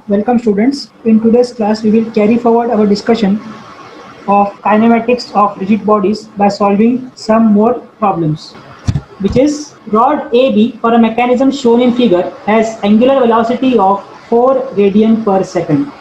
Welcome students. In today's class, we will carry forward our discussion of kinematics of rigid bodies by solving some more problems, which is rod AB for a mechanism shown in figure has angular velocity of 4 radian per second.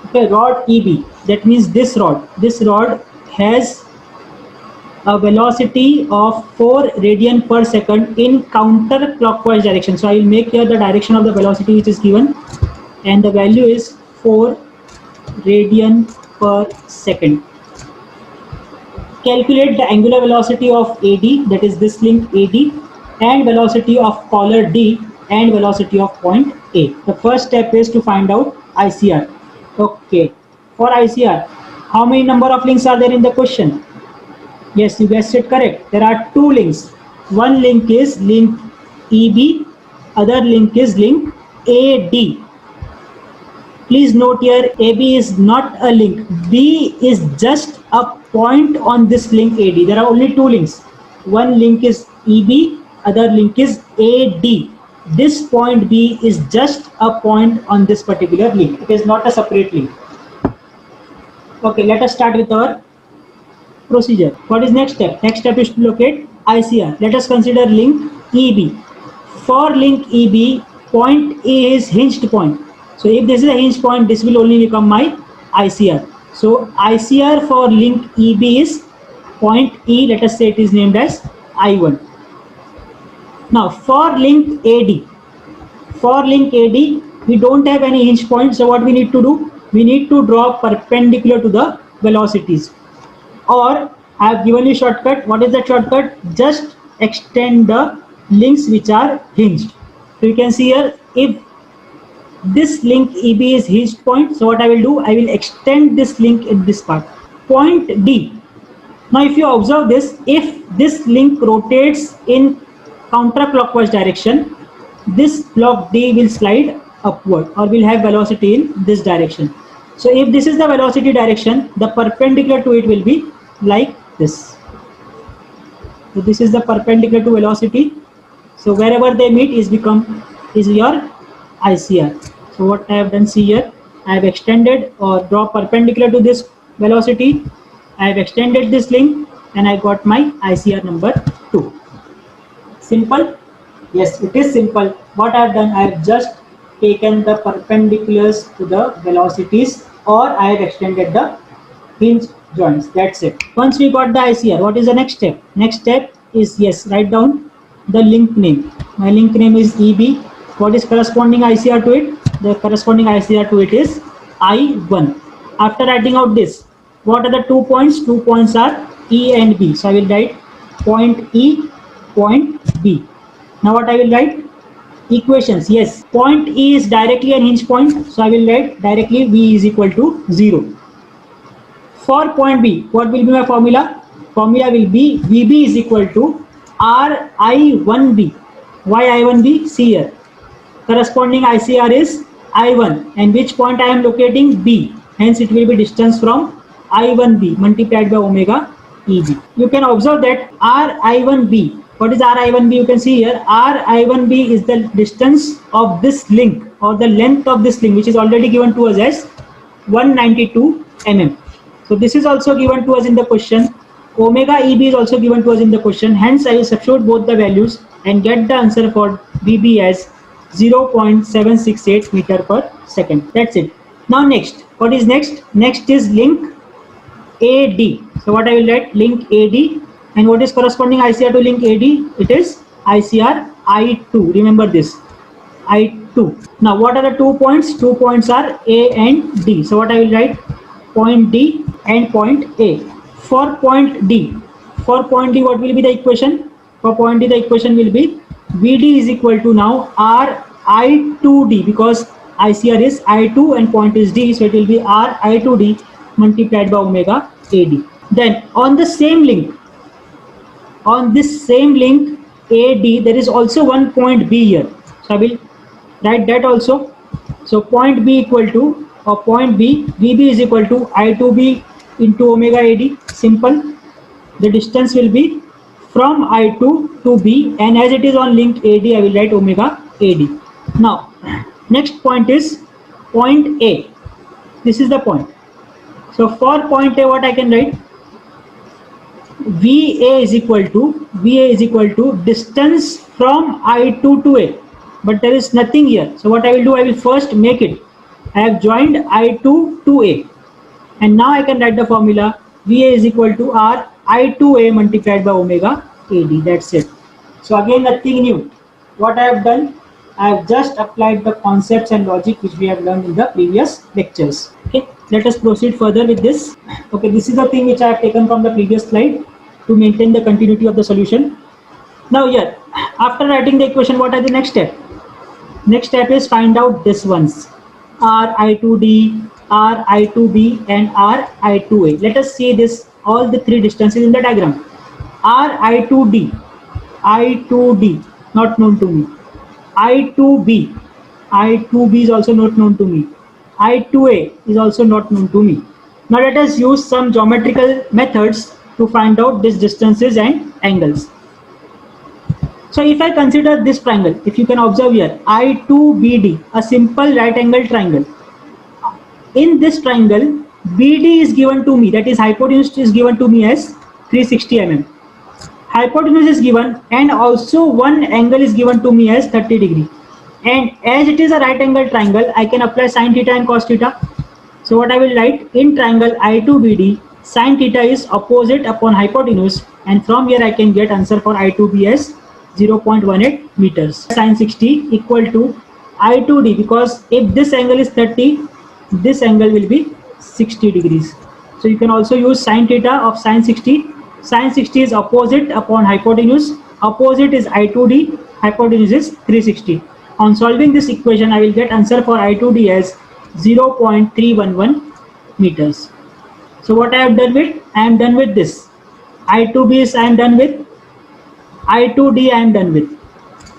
Okay, rod EB, that means this rod has a velocity of 4 radian per second in counterclockwise direction. So I will make here the direction of the velocity which is given, and the value is 4 radian per second. Calculate the angular velocity of AD, that is this link AD, and velocity of collar D and velocity of point A. The first step is to find out ICR. Okay, for ICR, how many number of links are there in the question? Yes, you guessed it correct. There are two links. One link is link EB, other link is link AD. Please note here, AB is not a link. B is just a point on this link AD. There are only two links. One link is EB, other link is AD. This point B is just a point on this particular link. It is not a separate link. Okay, let us start with our procedure. What is next step? Next step is to locate ICR. Let us consider link EB. For link EB, point A is hinged point. So if this is a hinge point, this will only become my ICR. So ICR for link EB is point E. Let us say it is named as I1. Now for link AD, we don't have any hinge point. So what we need to do? We need to draw perpendicular to the velocities. Or I have given you shortcut. What is that shortcut? Just extend the links which are hinged. So you can see here, if this link EB is hinged point, so what I will do, I will extend this link in this part. Point D. Now if you observe this, if this link rotates in counterclockwise direction, this block D will slide upward or will have velocity in this direction. So if this is the velocity direction, the perpendicular to it will be like this. So this is the perpendicular to velocity. So wherever they meet is your ICR. So what I have done, see here, I have extended or draw perpendicular to this velocity. I have extended this link and I got my ICR number 2. Simple? Yes, it is simple. What I have done, I have just taken the perpendiculars to the velocities, or I have extended the hinge joints. That's it. Once we got the ICR, what is the next step? Next step is, yes, write down the link name. My link name is EB. What is corresponding ICR to it? The corresponding ICR to it is I1. After writing out this, what are the 2 points? 2 points are E and B. So I will write point E, point B. Now what I will write? Equations. Yes, point E is directly a hinge point. So I will write directly V is equal to 0. For point B, what will be my formula? Formula will be VB is equal to RI1B. Why I1B? See here. Corresponding ICR is I1, and which point I am locating? B. Hence it will be distance from I1B multiplied by omega EB. You can observe that RI1B. What is RI1B? You can see here, RI1B is the distance of this link or the length of this link, which is already given to us as 192 mm. So this is also given to us in the question. Omega EB is also given to us in the question. Hence I will substitute both the values and get the answer for VB as 0.768 meter per second. That's it. Now next, what is next? Next is link AD. So what I will write? Link AD. And what is corresponding ICR to link AD? It is ICR I2. Remember this, I2. Now what are the 2 points? 2 points are A and D. So what I will write? Point D and point A. For point D, what will be the equation? For point D, the equation will be VD is equal to now RI2D, because ICR is I2 and point is D, so it will be RI2D multiplied by omega AD. Then on the same link, on this same link AD, there is also one point B here. So I will write that also. So point B equal to, or point B, VB is equal to I2B into omega AD. Simple. The distance will be from I2 to B, and as it is on link AD, I will write omega AD. Now next point is point A. This is the point. So for point A, what I can write? VA is equal to distance from I2 to A. But there is nothing here. So what I will do, I will first make it. I have joined I2 to A. And now I can write the formula VA is equal to R I2A multiplied by omega AD. That's it. So again, nothing new. What I have done, I have just applied the concepts and logic which we have learned in the previous lectures. Okay, let us proceed further with this. Okay, this is the thing which I have taken from the previous slide to maintain the continuity of the solution. Now here, after writing the equation, what are the next step? Next step is find out this ones. R I2D, R I2B and R I2A. Let us see this, all the three distances in the diagram. R I2D, I2D not known to me. I2B, I2B is also not known to me. I2A is also not known to me. Now let us use some geometrical methods to find out these distances and angles. So if I consider this triangle, if you can observe here, I2BD, a simple right angle triangle. In this triangle, BD is given to me, that is hypotenuse is given to me as 360 mm. Hypotenuse is given and also one angle is given to me as 30 degree. And as it is a right angle triangle, I can apply sin theta and cos theta. So what I will write, in triangle I2BD, sin theta is opposite upon hypotenuse, and from here I can get answer for I2B as 0.18 meters. Sin 60 equal to I2D, because if this angle is 30, this angle will be 60 degrees. So you can also use sin theta of sin 60. Sin 60 is opposite upon hypotenuse. Opposite is I2D, hypotenuse is 360. On solving this equation, I will get answer for I2D as 0.311 meters. So what I have done with, I am done with this. I2B is I am done with. I2D I am done with.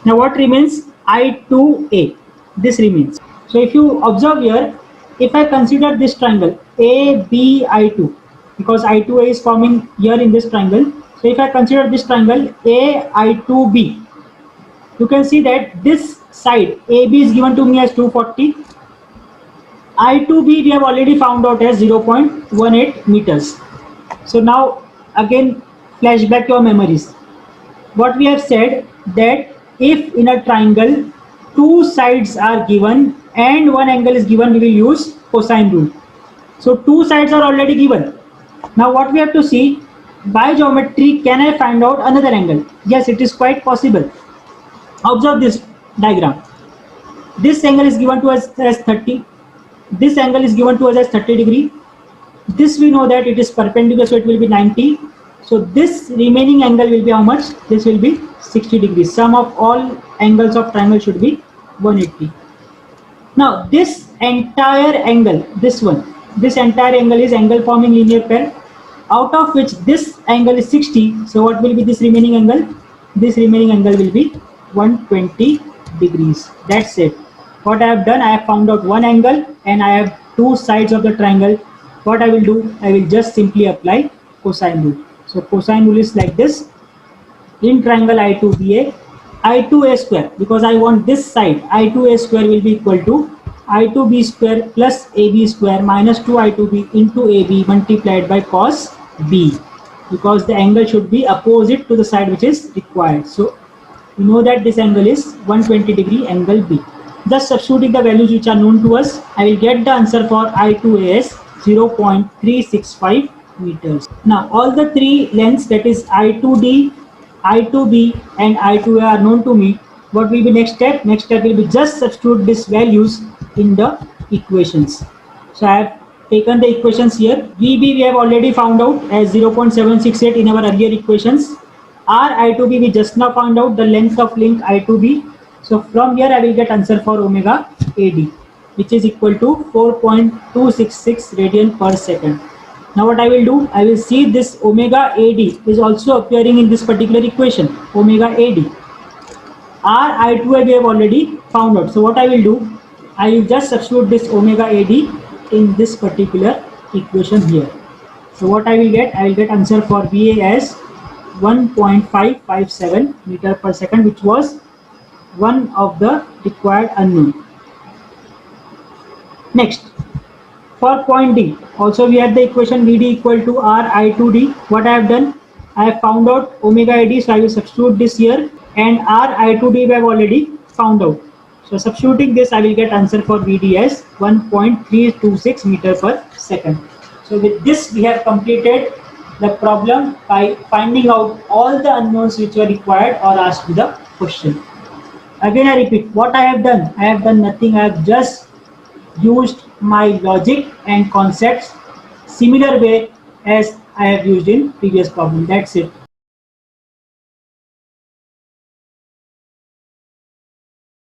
Now what remains? I2A. This remains. So if you observe here, if I consider this triangle ABI2, because I2A is forming here in this triangle. So if I consider this triangle AI2B, you can see that this side AB is given to me as 240. I2B we have already found out as 0.18 meters. So now again flashback your memories. What we have said, that if in a triangle two sides are given and one angle is given, we will use cosine rule. So two sides are already given. Now what we have to see, by geometry can I find out another angle? Yes, it is quite possible. Observe this diagram. This angle is given to us as 30. This angle is given to us as 30 degree. This we know that it is perpendicular, so it will be 90. So this remaining angle will be how much? This will be 60 degrees. Sum of all angles of triangle should be 180. Now this entire angle, this one, this entire angle is angle forming linear pair, out of which this angle is 60. So what will be this remaining angle? This remaining angle will be 120 degrees. That's it. What I have done, I have found out one angle and I have two sides of the triangle. What I will do, I will just simply apply cosine rule. So cosine rule is like this. In triangle I2BA, I2A square, because I want this side, I2A square will be equal to I2B square plus AB square minus 2I2B into AB multiplied by cos B, because the angle should be opposite to the side which is required. So we know that this angle is 120 degree angle B. Just substituting the values which are known to us, I will get the answer for I2A as 0.365 meters. Now all the three lengths, that is I2D, I2B and I2A are known to me. What will be next step? Next step will be just substitute these values in the equations. So I have taken the equations here. VB we have already found out as 0.768 in our earlier equations. R I2B we just now found out the length of link I2B. So from here I will get answer for omega AD, which is equal to 4.266 radian per second. Now what I will do, I will see this omega AD is also appearing in this particular equation, omega AD. R I2A we have already found out. So what I will do, I will just substitute this omega AD in this particular equation here. So what I will get answer for VA as 1.557 meter per second, which was one of the required unknown. Next, for point D, also we have the equation VD equal to R I2D. What I have done, I have found out omega ID, so I will substitute this here, and R I2D we have already found out. So substituting this, I will get answer for VD as 1.326 meter per second. So with this, we have completed the problem by finding out all the unknowns which were required or asked to the question. Again, I repeat, what I have done? I have done nothing. I have just used my logic and concepts similar way as I have used in previous problem. That's it.